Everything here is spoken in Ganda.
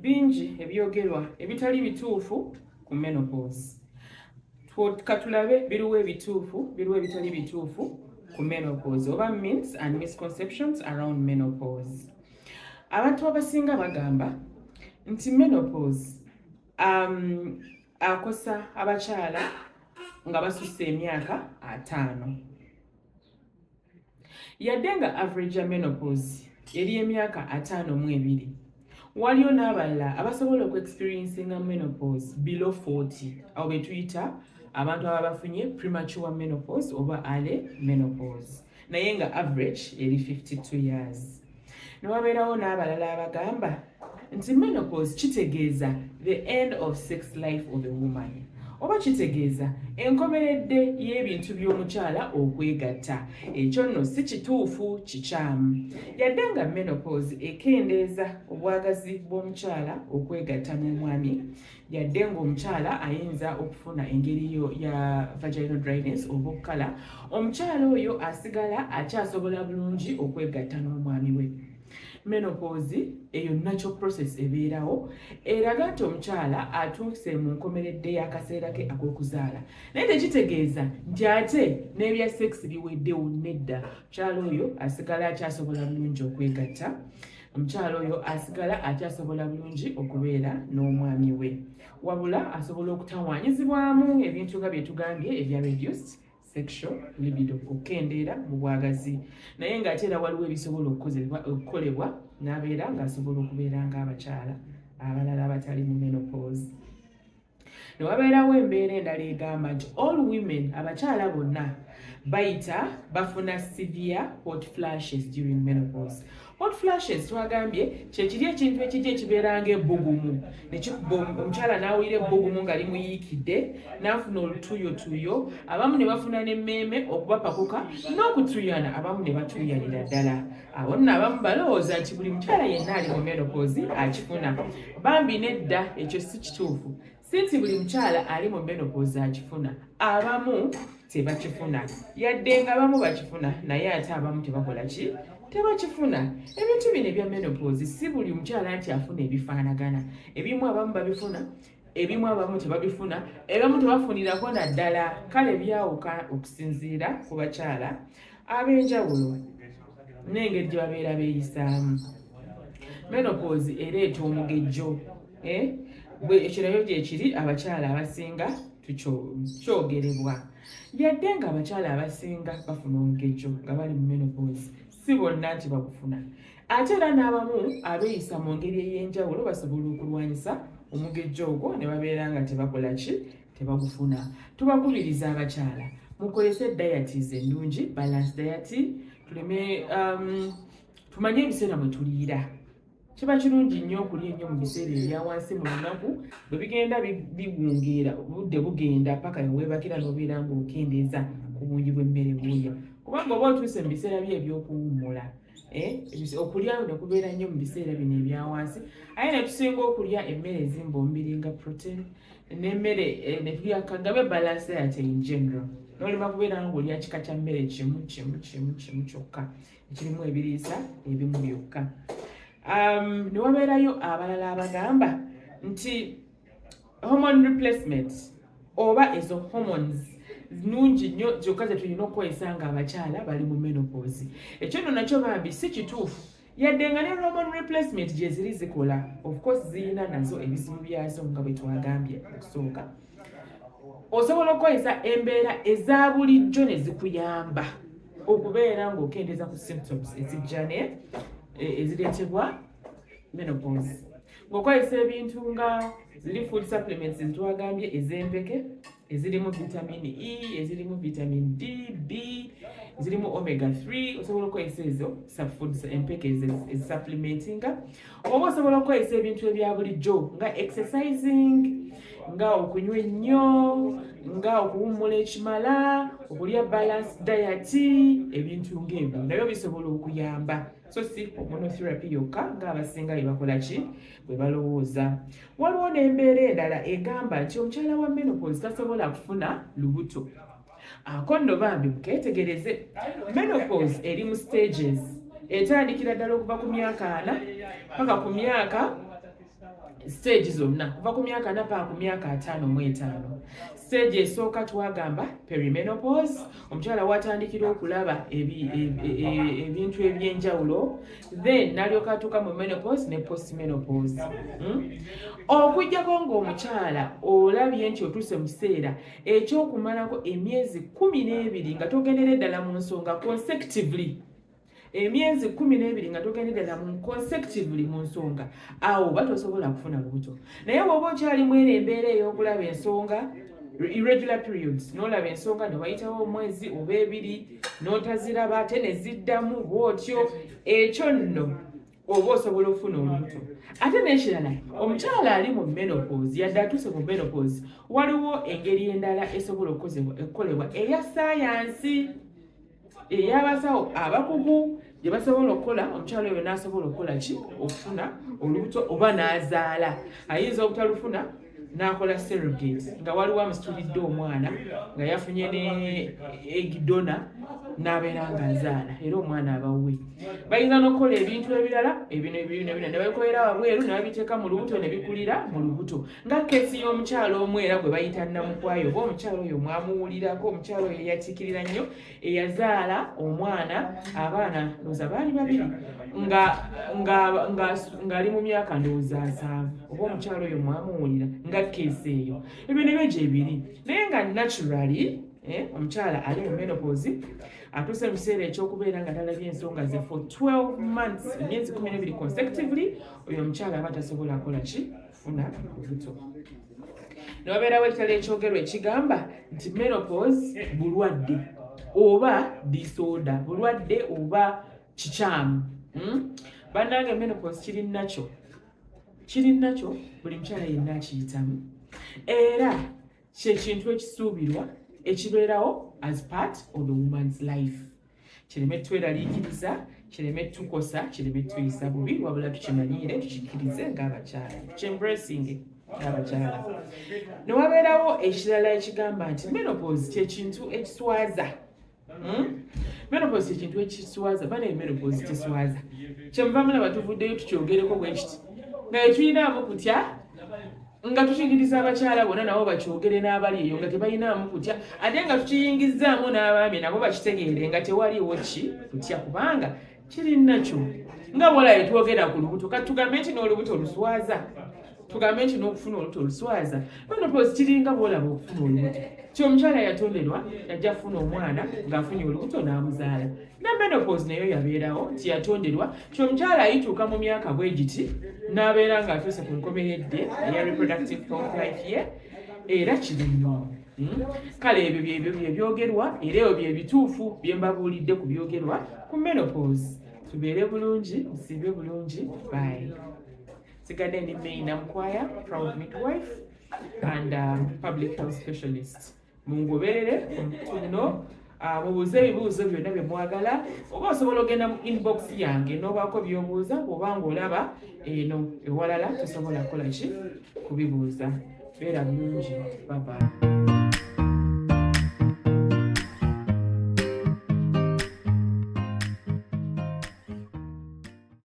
bingi ebyogerwa ebitali bituufu ku menopause. Katulabe biriwo ebituufu, biriwo ebitali bituufu ku menopause oba myths and misconceptions around menopause. Abantu abasinga bagamba nti menopause akosa abakyala nga basusse emyaka 5. Yadde nga average ya menopause eri emyaka 52, waliyo n'abalala abasobola okuexperiencing menopause below 40, awo be tuyita abantu ababa bafunye premature menopause oba early menopause, naye nga average eri 52 years. Newabeerawo n'abalala abagamba nti menopause kitegeeza the end of sex life of a woman, oba kitegeeza enkomeredde y'ebintu by'omukyala okwegatta. Ekyo nno si kituufu, kikyamu. Yadde nga menopause ekendeeza obwagazi bw'omukyala okwegatta n'omwami, yadde ng'omukyala ayinza okufuna engeri ya vaginal dryness oba okukala, omukyala oyo asigala akyasobola bulungi okwegatta n'omwami we. Menopause eyo natural process ebeerawo eraga nti omukyala atuuse mu nkomeredde y'akaseera ke ak'okuzaala, naye tekitegeeza nti ate n'ebya sex biweddewo. Nedda, omukyala oyo asigala akyasobola bulungi okwegatta, omukyala oyo asigala akyasobola bulungi okubeera n'omwami we, wabula asobola okutawaanyizibwamu ebintu nga bye tugambye ebya reduced sexual libido, okukendeera mu bwagazi, naye ng'ate era waliwo ebisobola okukolebwa n'abeera ng'asobola okubeera ng'abakyala abalala abatali mu menopause. Ne wabeerawo embeera endala egamba nti all women, abakyala bonna bafuna severe hot flashes during menopause. Hot flashes twagambye kyekiri ekintu ekijja ekibeera ng'ebbugumu, omukyala n'awulira ebbugumu nga limuyiikidde, n'afuna olutuuyotuuyo, abamu ne bafuna n'emmeeme okubapakuka n'okutuyana, abamu ne batuuyanira ddala. Abo nno abamu balowooza nti buli mukyala yenna ali mu menopause akifuna. Bambi nedda, ekyo si kituufu. Si nti buli mukyala ali mu menopause akifuna, abamu tebakifuna. Yadde nga abamu bakifuna, naye ate abamu tebakola ki? Tebakifuna. Ebintu bino ebya menopause si buli mukyala nti afuna ebifaanagana. Ebimu abamu babifuna, ebimu abamu tebabifuna, ebimu tebafunirako naddala. Kale byawuka okusinziira ku bakyala ab'enjawulo n'engeri gye babeera beeyisaamu. Menopause ereeta omugejjo. Ekyo nabyo gyekiri abakyala abasinga kyogerebwa. Yadde nga abakyala abasinga bafuna omugejjo nga bali mu menopause, si bonna nti bagufuna. Ate era n'abamu abeeyisa mu ngeri ey'enjawulo basobola okulwanyisa omugejjo ogwo ne babeera nga tebakola ki? Tebagufuna. Tubakubiriza abakyala mukozese diets ennungi, balance diet, tumanye ebiseera mwe tuliira. Kiba kirungi nnyo okulya ennyo mu biseera ebya wansi mu lunaku, bwe bigenda biwungeera, obudde bugenda paka weebakira n'obeera ng'okendeeza ku bungi bw'emmere bw'olya. Kubanga oba otuuse mu biseera bye eby'okuwummula, okulya ne kubeera nnyo mu biseera bino ebya wansi, aye ne tusinga okulya emmere ezimba omubiri nga protein n'emmere ne tulya kagabe balance diet in general. N'olema kubeera ng'olya kika kya mmere kimu kyokka ekirimu ebiriisa ebimu byokka. Ne wabeerayo abalala abagamba nti hormone replacement oba ezo hormones nnungi nnyo zokka ze tulina okukozesa nga abakyala bali mu menopause. Ekyo nno nakyo bambi si kituufu. Yadde nga ne hormone replacement gye ziri zikola, of course zirina nazo ebizibu byazo nga bwe twagambye okusooka. Osobola okukozesa embeera eza bulijjo ne zikuyamba okubeera ng'okendeeza ku symptoms ezijja ezireetebwa menopause. Ng'okozesa ebintu nga ziri food supplements ezitwagambye ez'empeke, ezirimu vitamin E, ezirimu vitamin D, B, ezirimu omega 3, osobola okukozesa ezo subfoods empeke ezisupplementinga. Oba osobola okukozesa ebintu ebya bulijjo nga exercising, nga okunywa ennyo, nga okuwummula ekimala, okulya balance diet, ebintu ng'ebyo nabyo bisobola okuyamba. So si hormonotherapy yokka ng'abasinga bwe bakola ki? Bwe balowooza. Waliwo n'embeera endala egamba nti omukyala wa menopause tasobola kufuna lubuto. Ako nno bambi mukeetegereze. Menopause eri mu stages. Etandikira ddala okuva ku myaka 4 paka ku myaka stage zonna kuva ku myaka 4 paka ku myaka 55. Stage esooka twagamba perimenopause, omukyala watandikira okulaba ebintu ebyenjawulo, then nalyoka atuuka mu menopause ne postmenopause. Okujjako ng'omukyala olabye nti otuuse mu kiseera ekyokumalako emyezi 12 nga togendera ddala mu nsonga consecutively, emyezi 12 nga togendera ddala consecutively mu nsonga, awo batosobola kufuna lubuto. Naye bw'oba okyali mu embeera ey'okulaba ensonga, irregular periods, n'olaba ensonga ne wayitawo omwezi oba 2 n'otaziraba ate ne ziddamu bw'otyo, ekyo nno oba osobola okufuna olubuto. Ate n'ekirala, omukyala ali mu menopause, yadde atuuse mu menopause, waliwo engeri endala esobola okukolebwa eya saayansi, ey'abasawo abakugu gye basobola okukola, omukyala oyo n'asobola okukola ki? Okufuna olubuto oba n'azaala. Ayinza obutalufuna n'akola surrogate, nga waliwo amusitulidde omwana nga yafunye ne egg donor n'abeera ng'azaala era omwana abawwe. Bayinza n'okukola ebintu ebirala ebino ne babikolera wabweru ne babiteeka mu lubuto ne bikulira mu lubuto, nga keesi y'omukyala omwera gwe bayita Namukwayo, oba omukyala oyo mwamuwulirako, omukyala oyo eyatiikirira nnyo, eyazaala omwana, abaana ndowooza baali 2 ng'ali mu myaka ndowooza 7, oba omukyala oyo mwamuwulira nga keesi eyo. Ebyo nibyo gye biri, naye nga naturally omukyala ali mu menopause atuuse mu kiseera ekyokubeera nga talabye ensonga ze for 12 months, emyezi 12 consecutively, oyo omukyala aba tasobola kukola ki? Kufuna olubuto. Ne wabeerawo ekitala ekyogerwa ekigamba nti menopause bulwadde oba disorder, bulwadde oba kikyamu. Bannange menopause kiri nakyo buli mukyala yenna akiyitamu, era kyekintu ekisuubirwa ekibeerawo as part of the woman's life. Kireme tweraliikiriza, kireme tukosa, kireme tuyisa bubi, wabula tukimanyire tukikkirize ng'abakyala, tukembracing ng'abakyala. Ne wabeerawo ekirala ekigamba nti menopause kyekintu ekiswaza. Menopause kyekintu ekiswaza, bane menopause teswaza. Kyemuva mulaba tuvuddeyo tukyogereko bwe kiti, naye tulinaamu kutya nga tukiyingiriza abakyala bonna nabo bakyogere n'abali eyo nga tebalinamu kutya, ate nga tukiyingizaamu n'abaami nabo bakitegeere nga tewaliwo kutya, kubanga kiri nakyo. Nga bw'olabye twogera ku lubuto, kati tugambe nti n'olubuto luswaza, tugambe nti n'okufuna olubuto luswaza. Menopause kiringa bw'olaba okufuna olubuto. Omukyala yatonderwa yajja kufuna omwana ng'afunye olubuto n'amuzaala. Ne menopause nayo yabeerawo nti yatonderwa omukyala ayituuka mu myaka bwe giti n'abeera ng'atuuse ku nkomeredde eya reproductive health life ye, era kiri nnyo. Kale ebyo bye byogerwa era ebyo bye bituufu bye mbabuulidde ku byogerwa ku menopause. Tubeere bulungi, musiibe bulungi. Bye. Sigadde ndi May Namukwaya, proud midwife and public health specialist. Mungoberere omutuno mubuuze ebibuuzo byonna bye mwagala, oba osobola ogenda mu inbox yange n'obaako by'obuuza, oba ng'olaba eno ewalala tosobola kukola ki? Kubibuuza. Beera bulungi. Bye bye.